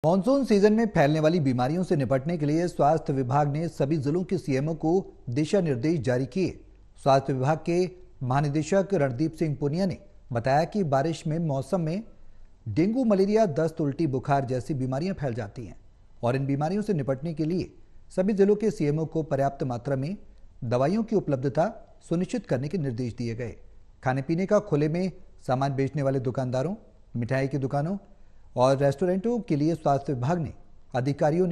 Monsoon season में फैलने वाली बीमारियों से निपटने के लिए स्वास्थ्य विभाग ने सभी जिलों के सीएमओ को दिशा निर्देश जारी किए। स्वास्थ्य विभाग के महानिदेशक रणदीप सिंह पुनिया ने बताया कि बारिश में मौसम में डेंगू, मलेरिया, दस्त, उल्टी, बुखार जैसी बीमारियां फैल जाती हैं और इन बीमारियों से निपटने के लिए सभी जिलों के सीएमओ को पर्याप्त मात्रा में दवाइयों की उपलब्धता सुनिश्चित करने के निर्देश दिए गए। खाने पीने का खुले में सामान बेचने वाले दुकानदारों, मिठाई की दुकानों और रेस्टोरेंटों के लिए स्वास्थ्य विभाग ने अधिकारियों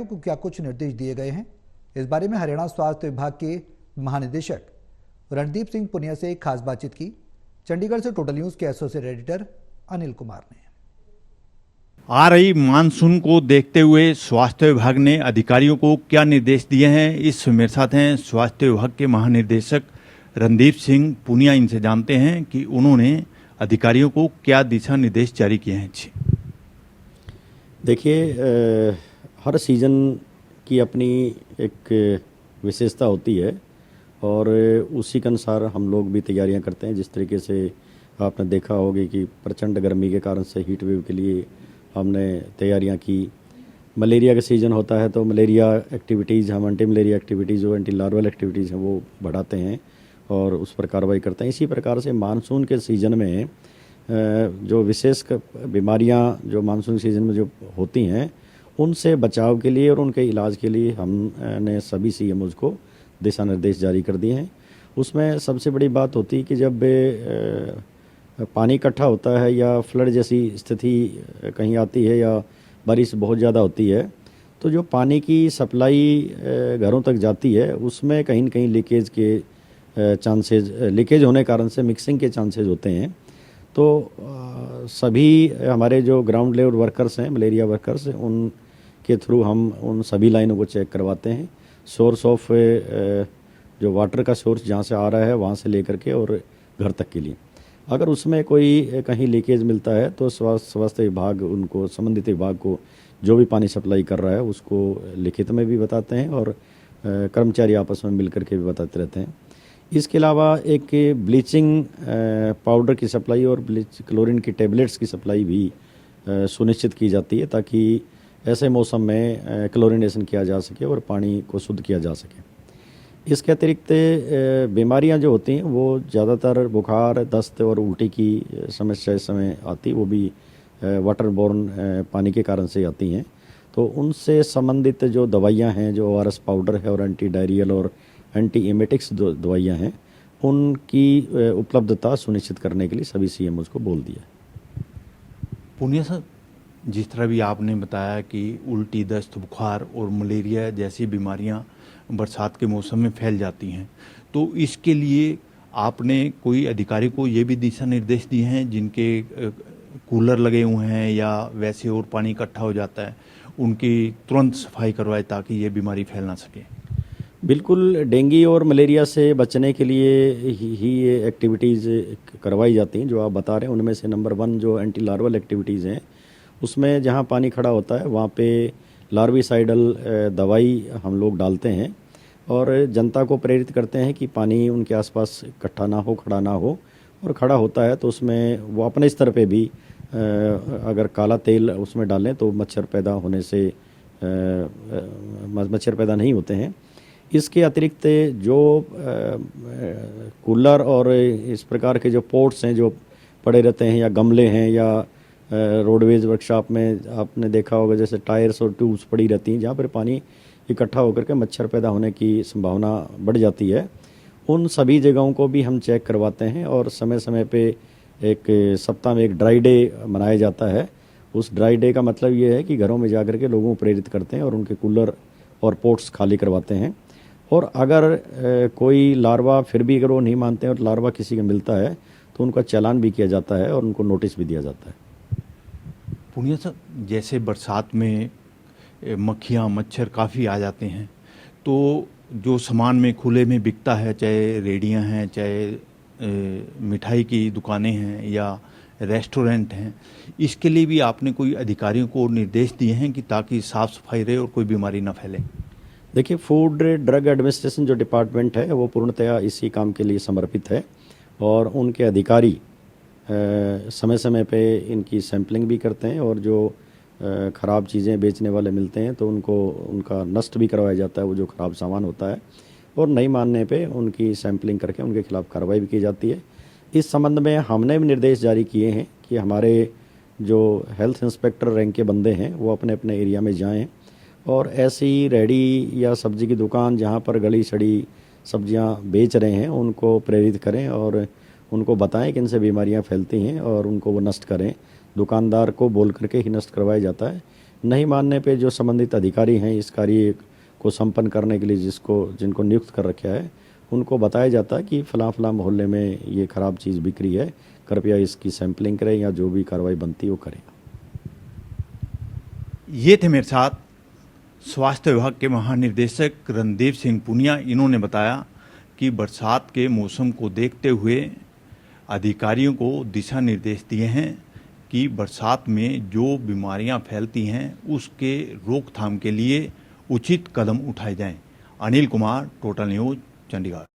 को क्या कुछ निर्देश दिए गए हैं, इस बारे में हरियाणा स्वास्थ्य विभाग के महानिदेशक रणदीप सिंह पुनिया से एक खास बातचीत की चंडीगढ़ से टोटल न्यूज के एसोसिएट एडिटर अनिल कुमार ने। आ रही मानसून को देखते हुए स्वास्थ्य विभाग ने अधिकारियों को क्या निर्देश दिए हैं, इस मेरे साथ हैं स्वास्थ्य विभाग के महानिदेशक रणदीप सिंह पुनिया। इनसे जानते हैं कि उन्होंने अधिकारियों को क्या दिशा निर्देश जारी किए हैं। देखिए, हर सीज़न की अपनी एक विशेषता होती है और उसी के अनुसार हम लोग भी तैयारियां करते हैं। जिस तरीके से आपने देखा होगा कि प्रचंड गर्मी के कारण से हीट वेव के लिए हमने तैयारियां की। मलेरिया का सीज़न होता है तो मलेरिया एक्टिविटीज़, हम एंटी मलेरिया एक्टिविटीज़, जो एंटी लार्वल एक्टिविटीज़ हैं वो बढ़ाते हैं और उस पर कार्रवाई करते हैं। इसी प्रकार से मानसून के सीज़न में जो विशेष बीमारियां जो मानसून सीज़न में जो होती हैं उनसे बचाव के लिए और उनके इलाज के लिए हमने सभी सीएमओज़ को दिशा निर्देश जारी कर दिए हैं। उसमें सबसे बड़ी बात होती है कि जब पानी इकट्ठा होता है या फ्लड जैसी स्थिति कहीं आती है या बारिश बहुत ज़्यादा होती है तो जो पानी की सप्लाई घरों तक जाती है उसमें कहीं न कहीं लीकेज के लीकेज होने कारण से मिक्सिंग के चांसेस होते हैं। तो सभी हमारे जो ग्राउंड लेवल वर्कर्स हैं, मलेरिया वर्कर्स, उनके थ्रू हम उन सभी लाइनों को चेक करवाते हैं। सोर्स ऑफ जो वाटर का सोर्स जहाँ से आ रहा है वहाँ से लेकर के और घर तक के लिए अगर उसमें कोई कहीं लीकेज मिलता है तो स्वास्थ्य विभाग उनको, संबंधित विभाग को जो भी पानी सप्लाई कर रहा है उसको लिखित में भी बताते हैं और कर्मचारी आपस में मिल करके भी बताते रहते हैं। इसके अलावा एक ब्लीचिंग पाउडर की सप्लाई और क्लोरीन की टेबलेट्स की सप्लाई भी सुनिश्चित की जाती है ताकि ऐसे मौसम में क्लोरिनेशन किया जा सके और पानी को शुद्ध किया जा सके। इसके अतिरिक्त बीमारियां जो होती हैं वो ज़्यादातर बुखार, दस्त और उल्टी की समस्या इस समय आती, वो भी वाटर बोर्न पानी के कारण से आती हैं। तो उनसे संबंधित जो दवाइयां हैं, जो ORS पाउडर है और एंटी डायरियल और एंटी एमेटिक्स दवाइयाँ हैं, उनकी उपलब्धता सुनिश्चित करने के लिए सभी सीएमओज़ को बोल दिया। पुनिया सर, जिस तरह भी आपने बताया कि उल्टी, दस्त, बुखार और मलेरिया जैसी बीमारियां बरसात के मौसम में फैल जाती हैं, तो इसके लिए आपने कोई अधिकारी को ये भी दिशा निर्देश दिए हैं जिनके कूलर लगे हुए हैं या वैसे और पानी इकट्ठा हो जाता है उनकी तुरंत सफाई करवाए ताकि ये बीमारी फैल ना सके? बिल्कुल, डेंगू और मलेरिया से बचने के लिए ही ये एक्टिविटीज़ करवाई जाती हैं जो आप बता रहे हैं। उनमें से नंबर 1 जो एंटी लार्वल एक्टिविटीज़ हैं उसमें जहाँ पानी खड़ा होता है वहाँ पे लार्विसाइडल दवाई हम लोग डालते हैं और जनता को प्रेरित करते हैं कि पानी उनके आसपास इकट्ठा ना हो, खड़ा ना हो, और खड़ा होता है तो उसमें वो अपने स्तर पे भी अगर काला तेल उसमें डालें तो मच्छर पैदा होने से मच्छर पैदा नहीं होते हैं। इसके अतिरिक्त जो कूलर और इस प्रकार के जो पोट्स हैं जो पड़े रहते हैं या गमले हैं या रोडवेज वर्कशॉप में आपने देखा होगा जैसे टायर्स और ट्यूब्स पड़ी रहती हैं जहाँ पर पानी इकट्ठा होकर के मच्छर पैदा होने की संभावना बढ़ जाती है, उन सभी जगहों को भी हम चेक करवाते हैं और समय समय पे एक सप्ताह में एक ड्राई डे मनाया जाता है। उस ड्राई डे का मतलब ये है कि घरों में जाकर के लोगों को प्रेरित करते हैं और उनके कूलर और पोट्स खाली करवाते हैं। और अगर कोई लार्वा फिर भी अगर वो नहीं मानते हैं और लार्वा किसी का मिलता है तो उनका चालान भी किया जाता है और उनको नोटिस भी दिया जाता है। पुनिया सर, जैसे बरसात में मक्खियाँ, मच्छर काफ़ी आ जाते हैं, तो जो सामान में खुले में बिकता है, चाहे रेहड़ियाँ हैं, चाहे मिठाई की दुकानें हैं या रेस्टोरेंट हैं, इसके लिए भी आपने कोई अधिकारियों को निर्देश दिए हैं कि ताकि साफ़ सफाई रहे और कोई बीमारी ना फैले? देखिए, फूड ड्रग एडमिनिस्ट्रेशन जो डिपार्टमेंट है वो पूर्णतया इसी काम के लिए समर्पित है और उनके अधिकारी समय समय पे इनकी सैंपलिंग भी करते हैं और जो ख़राब चीज़ें बेचने वाले मिलते हैं तो उनको उनका नष्ट भी करवाया जाता है, वो जो ख़राब सामान होता है, और नहीं मानने पे उनकी सैंपलिंग करके उनके खिलाफ़ कार्रवाई भी की जाती है। इस संबंध में हमने भी निर्देश जारी किए हैं कि हमारे जो हेल्थ इंस्पेक्टर रैंक के बंदे हैं वो अपने अपने एरिया में जाएं और ऐसी रेहड़ी या सब्जी की दुकान जहां पर गली सड़ी सब्जियां बेच रहे हैं उनको प्रेरित करें और उनको बताएं कि इनसे बीमारियां फैलती हैं और उनको वो नष्ट करें। दुकानदार को बोल करके ही नष्ट करवाया जाता है। नहीं मानने पे जो संबंधित अधिकारी हैं इस कार्य को संपन्न करने के लिए जिनको नियुक्त कर रखा है उनको बताया जाता है कि फ़लाँ मोहल्ले में ये ख़राब चीज़ बिक रही है, कृपया इसकी सैंपलिंग करें या जो भी कार्रवाई बनती है वो करें। ये थे मेरे साथ स्वास्थ्य विभाग के महानिदेशक रणदीप सिंह पुनिया। इन्होंने बताया कि बरसात के मौसम को देखते हुए अधिकारियों को दिशा निर्देश दिए हैं कि बरसात में जो बीमारियां फैलती हैं उसके रोकथाम के लिए उचित कदम उठाए जाएं। Anil Kumar, total news, Chandigarh.